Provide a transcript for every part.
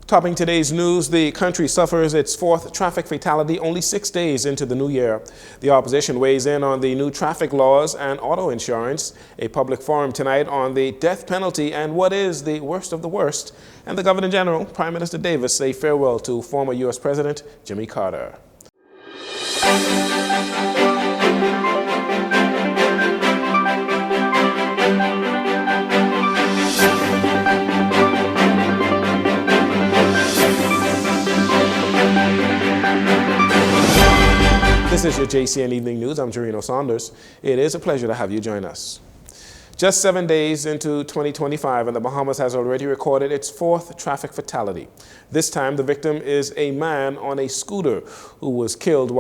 Topping today's news, the country suffers its fourth traffic fatality only 6 days into the new year. The opposition weighs in on the new traffic laws and auto insurance, a public forum tonight on the death penalty and what is the worst of the worst, and the Governor General, Prime Minister Davis, say farewell to former U.S. President Jimmy Carter. This is your JCN Evening News. I'm Jarino Saunders. It is a pleasure to have you join us. Just 7 days into 2025, and the Bahamas has already recorded its fourth traffic fatality. This time, the victim is a man on a scooter who was killed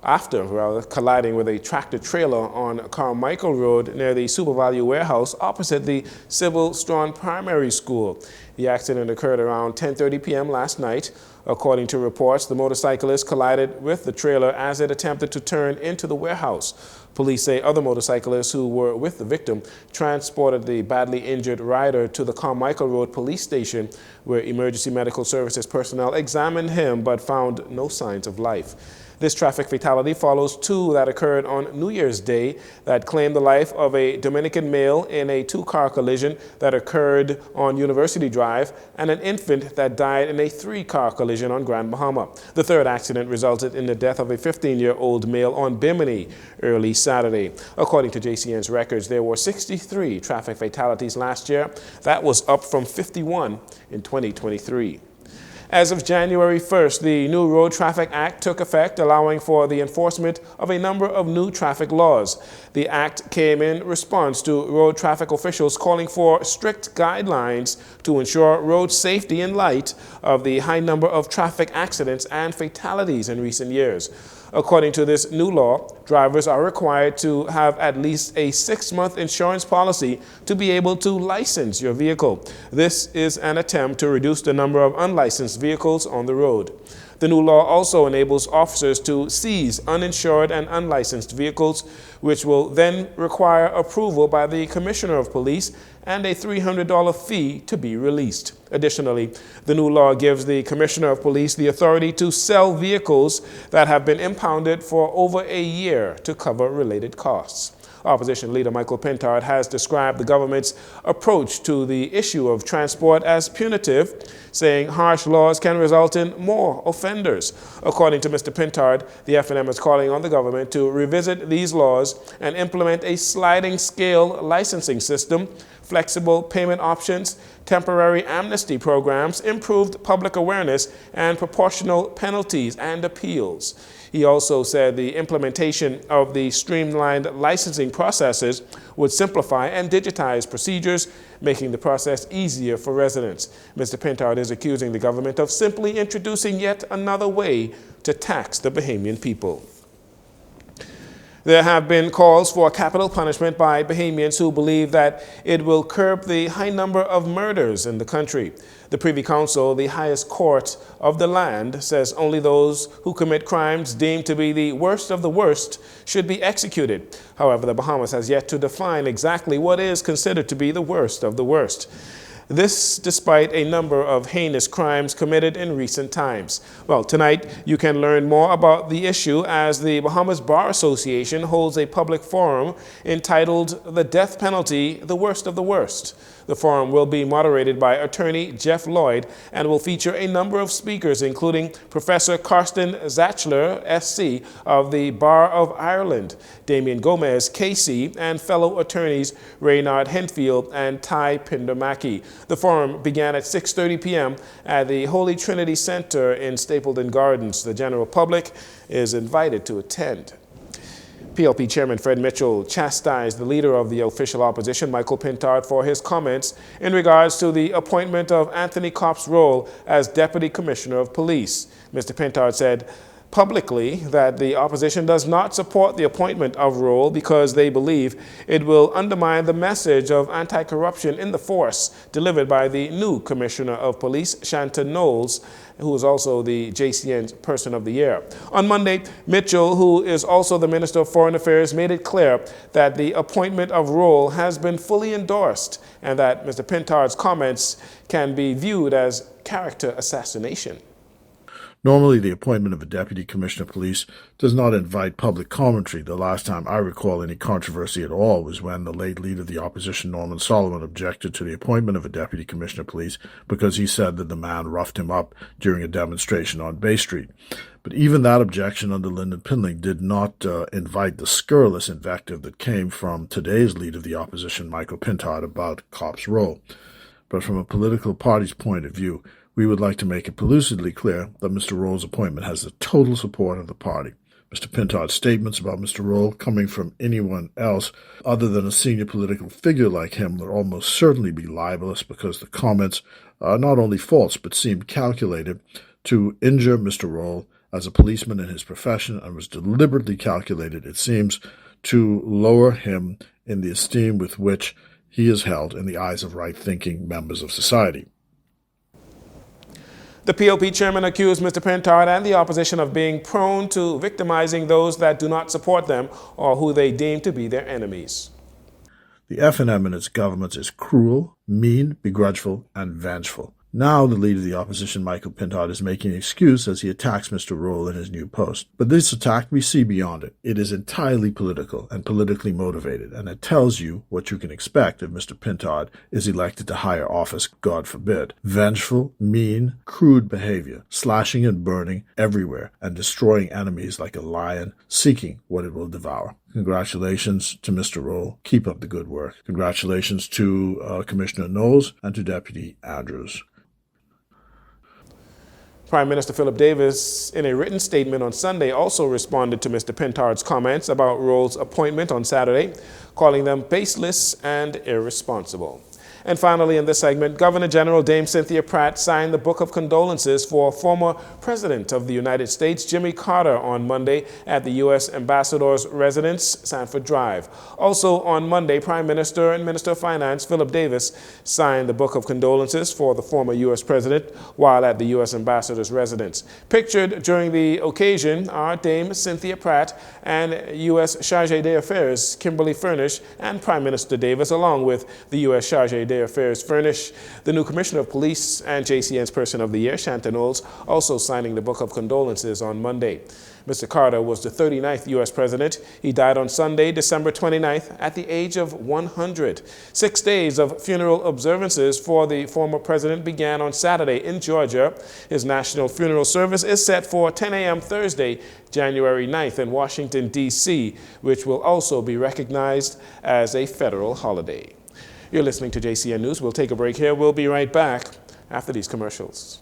after colliding with a tractor-trailer on Carmichael Road near the SuperValue warehouse opposite the Sybil Strawn Primary School. The accident occurred around 10:30 p.m. last night. According to reports, the motorcyclist collided with the trailer as it attempted to turn into the warehouse. Police say other motorcyclists who were with the victim transported the badly injured rider to the Carmichael Road police station, where emergency medical services personnel examined him but found no signs of life. This traffic fatality follows two that occurred on New Year's Day that claimed the life of a Dominican male in a two-car collision that occurred on University Drive and an infant that died in a three-car collision on Grand Bahama. The third accident resulted in the death of a 15-year-old male on Bimini early Saturday. According to JCN's records, there were 63 traffic fatalities last year. That was up from 51 in 2023. As of January 1st, the new Road Traffic Act took effect, allowing for the enforcement of a number of new traffic laws. The act came in response to road traffic officials calling for strict guidelines to ensure road safety in light of the high number of traffic accidents and fatalities in recent years. According to this new law, drivers are required to have at least a 6-month insurance policy to be able to license your vehicle. This is an attempt to reduce the number of unlicensed vehicles on the road. The new law also enables officers to seize uninsured and unlicensed vehicles, which will then require approval by the Commissioner of Police and a $300 fee to be released. Additionally, the new law gives the Commissioner of Police the authority to sell vehicles that have been impounded for over a year to cover related costs. Opposition leader Michael Pintard has described the government's approach to the issue of transport as punitive, saying harsh laws can result in more offenders. According to Mr. Pintard, the FNM is calling on the government to revisit these laws and implement a sliding scale licensing system, flexible payment options, temporary amnesty programs, improved public awareness, and proportional penalties and appeals. He also said the implementation of the streamlined licensing processes would simplify and digitize procedures, making the process easier for residents. Mr. Pintard is accusing the government of simply introducing yet another way to tax the Bahamian people. There have been calls for capital punishment by Bahamians who believe that it will curb the high number of murders in the country. The Privy Council, the highest court of the land, says only those who commit crimes deemed to be the worst of the worst should be executed. However, the Bahamas has yet to define exactly what is considered to be the worst of the worst. This despite a number of heinous crimes committed in recent times. Well, tonight you can learn more about the issue as the Bahamas Bar Association holds a public forum entitled The Death Penalty, the Worst of the Worst. The forum will be moderated by attorney Jeff Lloyd and will feature a number of speakers, including Professor Karsten Zachler, SC, of the Bar of Ireland, Damien Gomez, KC, and fellow attorneys Reynard Henfield and Ty Pindermackie. The forum began at 6:30 p.m. at the Holy Trinity Center in Stapleton Gardens. The general public is invited to attend. PLP Chairman Fred Mitchell chastised the leader of the official opposition, Michael Pintard, for his comments in regards to the appointment of Anthony Kopp's role as Deputy Commissioner of Police. Mr. Pintard said publicly that the opposition does not support the appointment of Roll because they believe it will undermine the message of anti-corruption in the force delivered by the new Commissioner of Police, Shanta Knowles, who is also the JCN Person of the Year. On Monday, Mitchell, who is also the Minister of Foreign Affairs, made it clear that the appointment of Roll has been fully endorsed and that Mr. Pintard's comments can be viewed as character assassination. Normally, the appointment of a Deputy Commissioner of Police does not invite public commentary. The last time I recall any controversy at all was when the late leader of the opposition, Norman Solomon, objected to the appointment of a Deputy Commissioner of Police because he said that the man roughed him up during a demonstration on Bay Street. But even that objection under Lyndon Pinling did not invite the scurrilous invective that came from today's leader of the opposition, Michael Pintard, about Cops Row. But from a political party's point of view, we would like to make it pellucidly clear that Mr. Roll's appointment has the total support of the party. Mr. Pintard's statements about Mr. Roll coming from anyone else other than a senior political figure like him would almost certainly be libelous because the comments are not only false but seemed calculated to injure Mr. Roll as a policeman in his profession and was deliberately calculated, it seems, to lower him in the esteem with which he is held in the eyes of right-thinking members of society. The POP chairman accused Mr. Pintard and the opposition of being prone to victimizing those that do not support them or who they deem to be their enemies. The FNM and its governments is cruel, mean, begrudgeful, and vengeful. Now the leader of the opposition, Michael Pintard, is making an excuse as he attacks Mr. Roll in his new post. But this attack, we see beyond it. It is entirely political and politically motivated, and it tells you what you can expect if Mr. Pintard is elected to higher office, God forbid. Vengeful, mean, crude behavior, slashing and burning everywhere, and destroying enemies like a lion, seeking what it will devour. Congratulations to Mr. Roll. Keep up the good work. Congratulations to Commissioner Knowles and to Deputy Andrews. Prime Minister Philip Davis, in a written statement on Sunday, also responded to Mr. Pintard's comments about Roll's appointment on Saturday, calling them baseless and irresponsible. And finally, in this segment, Governor General Dame Cynthia Pratt signed the Book of Condolences for former President of the United States, Jimmy Carter, on Monday at the U.S. Ambassador's residence, Sanford Drive. Also on Monday, Prime Minister and Minister of Finance Philip Davis signed the Book of Condolences for the former U.S. President while at the U.S. Ambassador's residence. Pictured during the occasion are Dame Cynthia Pratt and U.S. Chargé d'Affaires Kimberly Furnish and Prime Minister Davis, along with the U.S. Chargé d'Affaires Furnish, the new Commissioner of Police, and JCN's Person of the Year, Shanta Knowles, also signing the Book of Condolences on Monday. Mr. Carter was the 39th U.S. President. He died on Sunday, December 29th, at the age of 100. 6 days of funeral observances for the former president began on Saturday in Georgia. His national funeral service is set for 10 a.m. Thursday, January 9th in Washington, D.C., which will also be recognized as a federal holiday. You're listening to JCN News. We'll take a break here. We'll be right back after these commercials.